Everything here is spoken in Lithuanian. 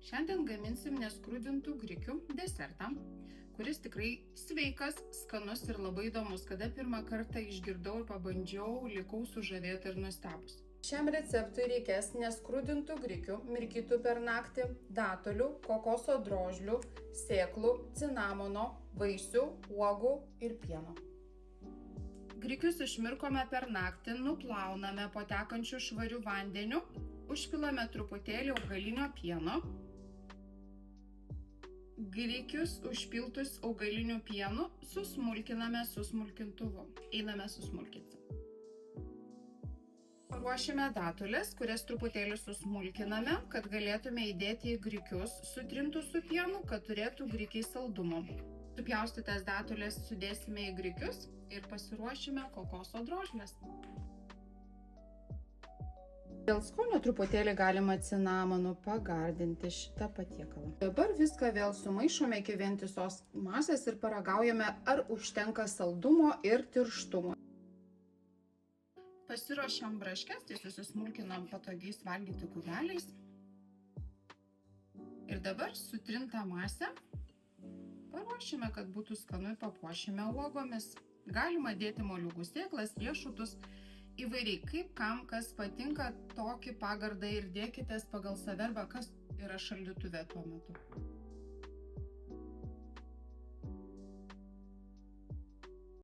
Šiandien gaminsim neskrudintų grikių desertą, kuris tikrai sveikas, skanus ir labai įdomus. Kada pirmą kartą išgirdau ir pabandžiau, likau sužavėta ir nustebus. Šiam receptui reikės neskrudintų grikių, mirkytų per naktį, datulių, kokoso drožlių, sėklų, cinamono, vaisių, uogų ir pieno. Grikius išmirkome per naktį, nuplauname po tekančiu švariu vandeniu, užpilame truputėlį augalinio pieno. Grikius užpiltus augaliniu pienu susmulkiname su smulkintuvu. Einame susmulkinti. Paruošime datulės, kurias truputėlį susmulkiname, kad galėtume įdėti į grikius, sutrintus su pienu, kad turėtų grikiai saldumo. Supjaustytas datulės sudėsime į grikius ir pasiruošime kokoso drožles. Dėl skonio truputėlį galima cinamonu pagardinti šitą patiekalą. Dabar viską vėl sumaišome iki vientisos masės ir paragaujame, ar užtenka saldumo ir tirštumo. Pasiruošiam braškes, tai susismulkinam patogiais valgyti kubeliais. Ir dabar sutrintą masę paruošime, kad būtų skanu, ir papuošime uogomis. Galima dėti moliūgų sėklas, riešutus, įvairiai, kaip kam kas patinka, tokį pagardą ir dėkitės pagal save arba kas yra šaldytuve tuo metu.